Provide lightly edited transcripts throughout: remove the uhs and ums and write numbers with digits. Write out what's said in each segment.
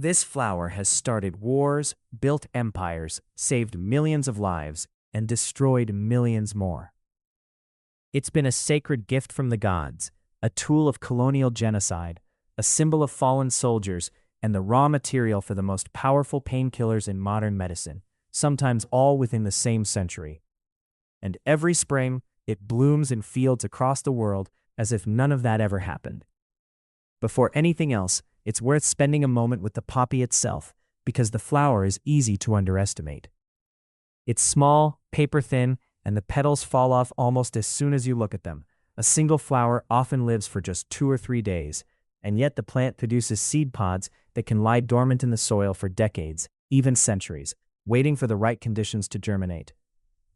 This flower has started wars, built empires, saved millions of lives, and destroyed millions more. It's been a sacred gift from the gods, a tool of colonial genocide, a symbol of fallen soldiers, and the raw material for the most powerful painkillers in modern medicine, sometimes all within the same century. And every spring, it blooms in fields across the world as if none of that ever happened. Before anything else, it's worth spending a moment with the poppy itself, because the flower is easy to underestimate. It's small, paper-thin, and the petals fall off almost as soon as you look at them. A single flower often lives for just 2 or 3 days, and yet the plant produces seed pods that can lie dormant in the soil for decades, even centuries, waiting for the right conditions to germinate.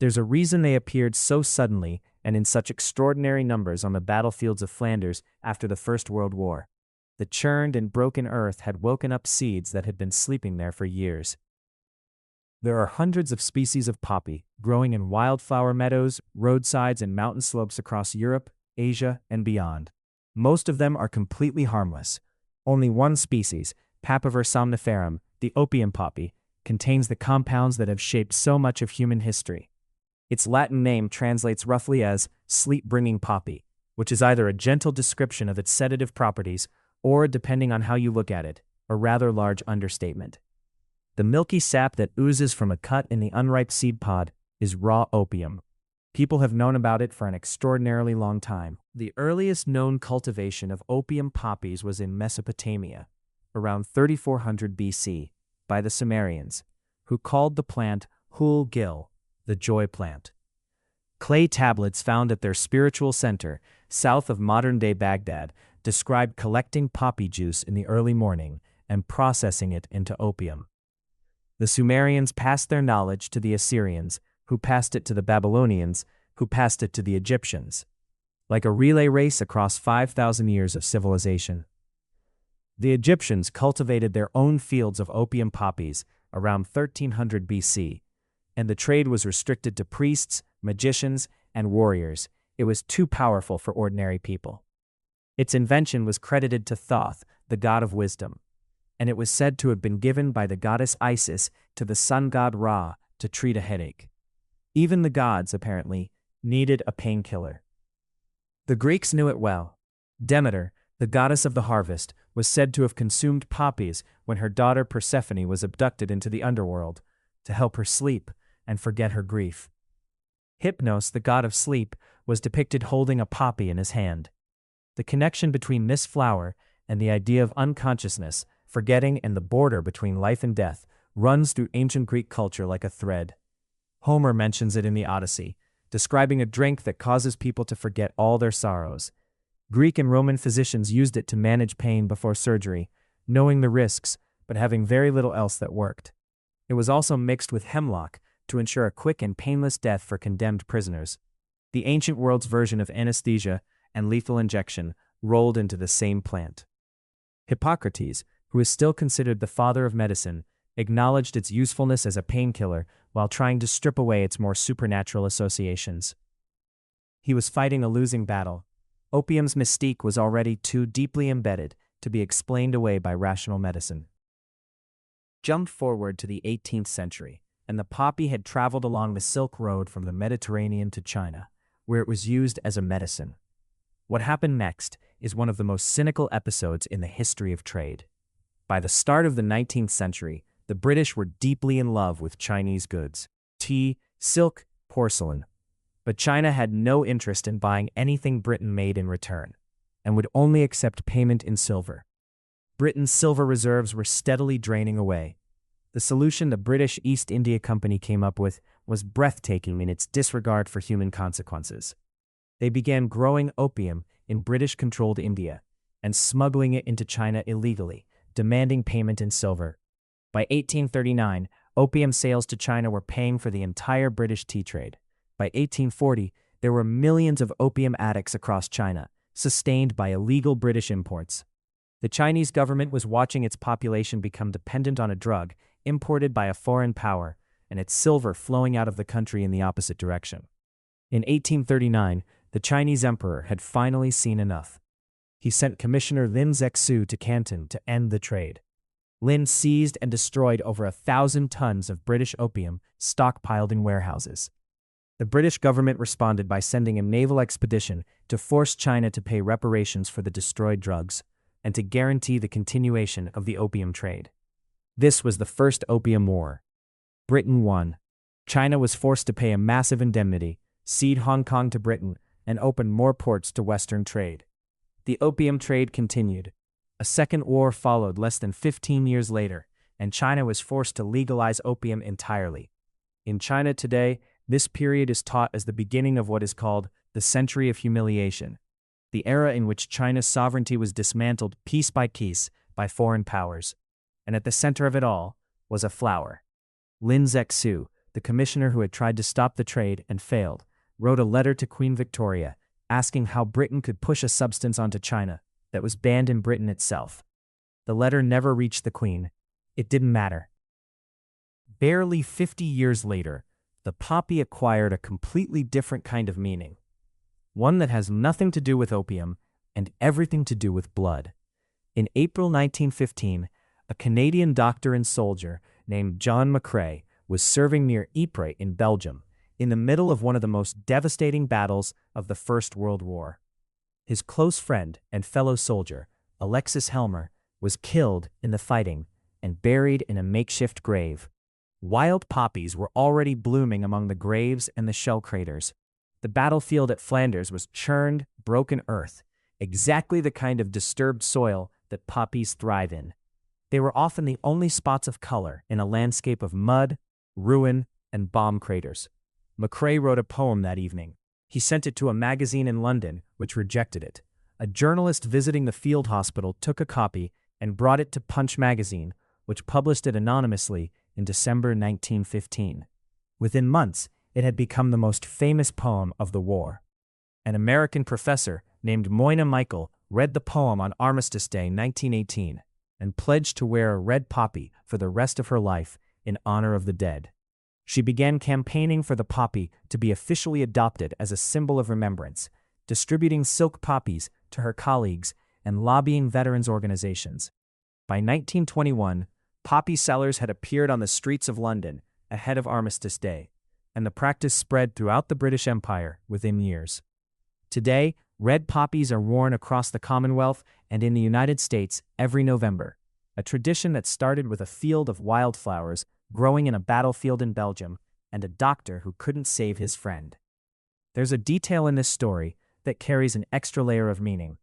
There's a reason they appeared so suddenly and in such extraordinary numbers on the battlefields of Flanders after the First World War. The churned and broken earth had woken up seeds that had been sleeping there for years. There are hundreds of species of poppy growing in wildflower meadows, roadsides, and mountain slopes across Europe, Asia, and beyond. Most of them are completely harmless. Only one species, Papaver somniferum, the opium poppy, contains the compounds that have shaped so much of human history. Its Latin name translates roughly as sleep-bringing poppy, which is either a gentle description of its sedative properties or, depending on how you look at it, a rather large understatement. The milky sap that oozes from a cut in the unripe seed pod is raw opium. People have known about it for an extraordinarily long time. The earliest known cultivation of opium poppies was in Mesopotamia, around 3400 BC, by the Sumerians, who called the plant Hul Gil, the joy plant. Clay tablets found at their spiritual center, south of modern-day Baghdad, described collecting poppy juice in the early morning and processing it into opium. The Sumerians passed their knowledge to the Assyrians, who passed it to the Babylonians, who passed it to the Egyptians. Like a relay race across 5,000 years of civilization. The Egyptians cultivated their own fields of opium poppies around 1300 BC, and the trade was restricted to priests, magicians, and warriors. It was too powerful for ordinary people. Its invention was credited to Thoth, the god of wisdom, and it was said to have been given by the goddess Isis to the sun god Ra to treat a headache. Even the gods, apparently, needed a painkiller. The Greeks knew it well. Demeter, the goddess of the harvest, was said to have consumed poppies when her daughter Persephone was abducted into the underworld, to help her sleep and forget her grief. Hypnos, the god of sleep, was depicted holding a poppy in his hand. The connection between this flower and the idea of unconsciousness, forgetting, and the border between life and death runs through ancient Greek culture like a thread. Homer mentions it in the Odyssey, describing a drink that causes people to forget all their sorrows. Greek and Roman physicians used it to manage pain before surgery, knowing the risks, but having very little else that worked. It was also mixed with hemlock to ensure a quick and painless death for condemned prisoners. The ancient world's version of anesthesia and lethal injection rolled into the same plant. Hippocrates, who is still considered the father of medicine, acknowledged its usefulness as a painkiller while trying to strip away its more supernatural associations. He was fighting a losing battle. Opium's mystique was already too deeply embedded to be explained away by rational medicine. Jump forward to the 18th century, and the poppy had traveled along the Silk Road from the Mediterranean to China, where it was used as a medicine. What happened next is one of the most cynical episodes in the history of trade. By the start of the 19th century, the British were deeply in love with Chinese goods, tea, silk, porcelain. But China had no interest in buying anything Britain made in return, and would only accept payment in silver. Britain's silver reserves were steadily draining away. The solution the British East India Company came up with was breathtaking in its disregard for human consequences. They began growing opium in British-controlled India and smuggling it into China illegally, demanding payment in silver. By 1839, opium sales to China were paying for the entire British tea trade. By 1840, there were millions of opium addicts across China, sustained by illegal British imports. The Chinese government was watching its population become dependent on a drug imported by a foreign power, and its silver flowing out of the country in the opposite direction. In 1839, the Chinese emperor had finally seen enough. He sent Commissioner Lin Zexu to Canton to end the trade. Lin seized and destroyed over 1,000 tons of British opium stockpiled in warehouses. The British government responded by sending a naval expedition to force China to pay reparations for the destroyed drugs and to guarantee the continuation of the opium trade. This was the First Opium War. Britain won. China was forced to pay a massive indemnity, cede Hong Kong to Britain, and open more ports to Western trade. The opium trade continued. A second war followed less than 15 years later, and China was forced to legalize opium entirely. In China today, this period is taught as the beginning of what is called the Century of Humiliation, the era in which China's sovereignty was dismantled piece by foreign powers. And at the center of it all was a flower. Lin Zexu, the commissioner who had tried to stop the trade and failed, wrote a letter to Queen Victoria asking how Britain could push a substance onto China that was banned in Britain itself. The letter never reached the Queen. It didn't matter. Barely 50 years later, the poppy acquired a completely different kind of meaning, one that has nothing to do with opium and everything to do with blood. In April 1915, a Canadian doctor and soldier named John McCrae was serving near Ypres in Belgium, in the middle of one of the most devastating battles of the First World War. His close friend and fellow soldier, Alexis Helmer, was killed in the fighting and buried in a makeshift grave. Wild poppies were already blooming among the graves and the shell craters. The battlefield at Flanders was churned, broken earth, exactly the kind of disturbed soil that poppies thrive in. They were often the only spots of color in a landscape of mud, ruin, and bomb craters. McCrae wrote a poem that evening. He sent it to a magazine in London, which rejected it. A journalist visiting the field hospital took a copy and brought it to Punch magazine, which published it anonymously in December 1915. Within months, it had become the most famous poem of the war. An American professor named Moyna Michael read the poem on Armistice Day 1918 and pledged to wear a red poppy for the rest of her life in honor of the dead. She began campaigning for the poppy to be officially adopted as a symbol of remembrance, distributing silk poppies to her colleagues and lobbying veterans organizations. By 1921, poppy sellers had appeared on the streets of London ahead of Armistice Day, and the practice spread throughout the British Empire within years. Today, red poppies are worn across the Commonwealth and in the United States every November, a tradition that started with a field of wildflowers growing in a battlefield in Belgium and a doctor who couldn't save his friend. There's a detail in this story that carries an extra layer of meaning.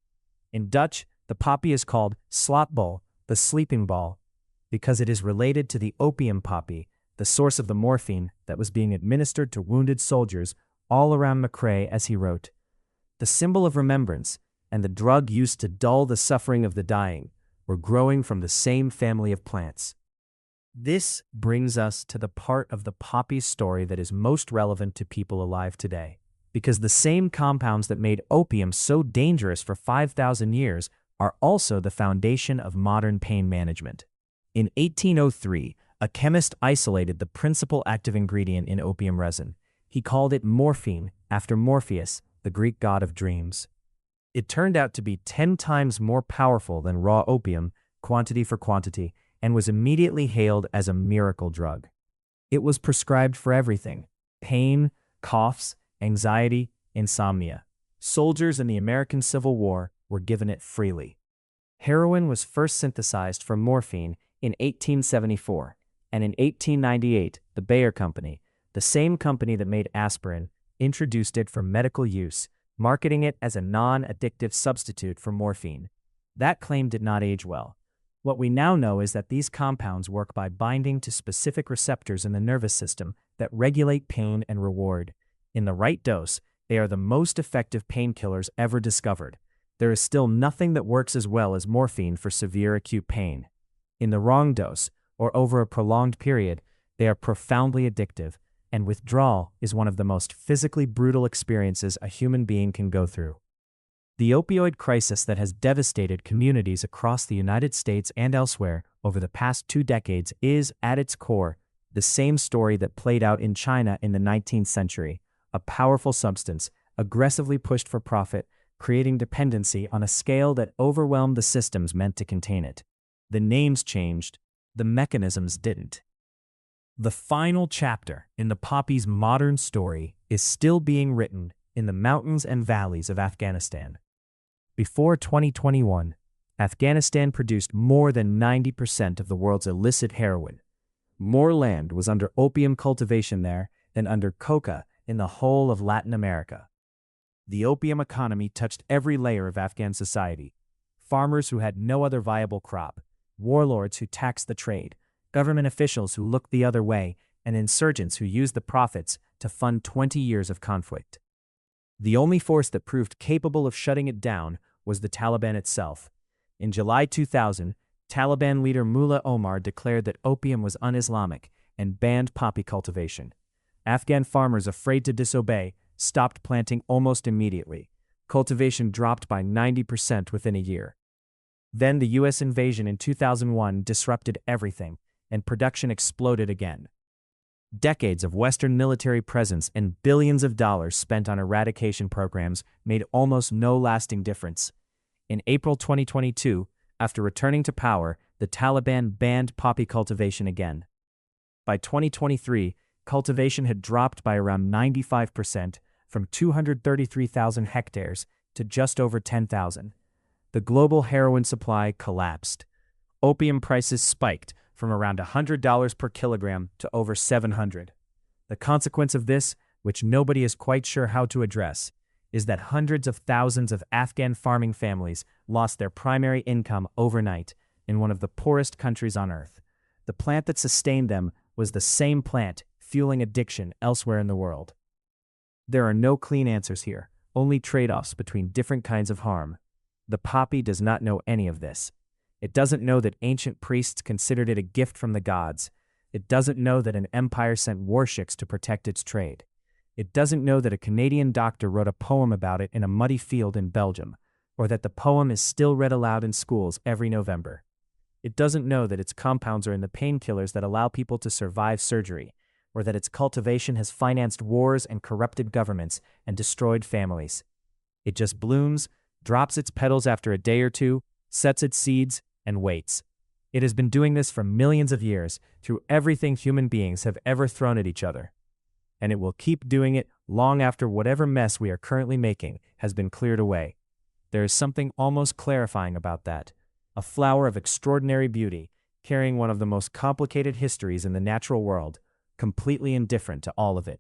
In Dutch, the poppy is called slaapbol, the sleeping ball, because it is related to the opium poppy, the source of the morphine that was being administered to wounded soldiers all around McCrae as he wrote, "The symbol of remembrance and the drug used to dull the suffering of the dying were growing from the same family of plants." This brings us to the part of the poppy's story that is most relevant to people alive today, because the same compounds that made opium so dangerous for 5,000 years are also the foundation of modern pain management. In 1803, a chemist isolated the principal active ingredient in opium resin. He called it morphine after Morpheus, the Greek god of dreams. It turned out to be 10 times more powerful than raw opium, quantity for quantity, and was immediately hailed as a miracle drug. It was prescribed for everything: pain, coughs, anxiety, insomnia. Soldiers in the American Civil War were given it freely. Heroin was first synthesized from morphine in 1874, and in 1898, the Bayer Company, the same company that made aspirin, introduced it for medical use, marketing it as a non-addictive substitute for morphine. That claim did not age well. What we now know is that these compounds work by binding to specific receptors in the nervous system that regulate pain and reward. In the right dose, they are the most effective painkillers ever discovered. There is still nothing that works as well as morphine for severe acute pain. In the wrong dose, or over a prolonged period, they are profoundly addictive, and withdrawal is one of the most physically brutal experiences a human being can go through. The opioid crisis that has devastated communities across the United States and elsewhere over the past 2 decades is, at its core, the same story that played out in China in the 19th century: a powerful substance, aggressively pushed for profit, creating dependency on a scale that overwhelmed the systems meant to contain it. The names changed, The mechanisms didn't. The final chapter in the poppy's modern story is still being written in the mountains and valleys of Afghanistan. Before 2021, Afghanistan produced more than 90% of the world's illicit heroin. More land was under opium cultivation there than under coca in the whole of Latin America. The opium economy touched every layer of Afghan society. Farmers who had no other viable crop, warlords who taxed the trade, government officials who looked the other way, and insurgents who used the profits to fund 20 years of conflict. The only force that proved capable of shutting it down was the Taliban itself. In July 2000, Taliban leader Mullah Omar declared that opium was un-Islamic and banned poppy cultivation. Afghan farmers, afraid to disobey, stopped planting almost immediately. Cultivation dropped by 90% within a year. Then the U.S. invasion in 2001 disrupted everything, and production exploded again. Decades of Western military presence and billions of dollars spent on eradication programs made almost no lasting difference. In April 2022, after returning to power, the Taliban banned poppy cultivation again. By 2023, cultivation had dropped by around 95%, from 233,000 hectares to just over 10,000. The global heroin supply collapsed. Opium prices spiked from around $100 per kilogram to over $700. The consequence of this, which nobody is quite sure how to address, is that hundreds of thousands of Afghan farming families lost their primary income overnight in one of the poorest countries on earth. The plant that sustained them was the same plant fueling addiction elsewhere in the world. There are no clean answers here, only trade-offs between different kinds of harm. The poppy does not know any of this. It doesn't know that ancient priests considered it a gift from the gods. It doesn't know that an empire sent warships to protect its trade. It doesn't know that a Canadian doctor wrote a poem about it in a muddy field in Belgium, or that the poem is still read aloud in schools every November. It doesn't know that its compounds are in the painkillers that allow people to survive surgery, or that its cultivation has financed wars and corrupted governments and destroyed families. It just blooms, drops its petals after a day or two, sets its seeds, and waits. It has been doing this for millions of years, through everything human beings have ever thrown at each other. And it will keep doing it long after whatever mess we are currently making has been cleared away. There is something almost clarifying about that. A flower of extraordinary beauty, carrying one of the most complicated histories in the natural world, completely indifferent to all of it.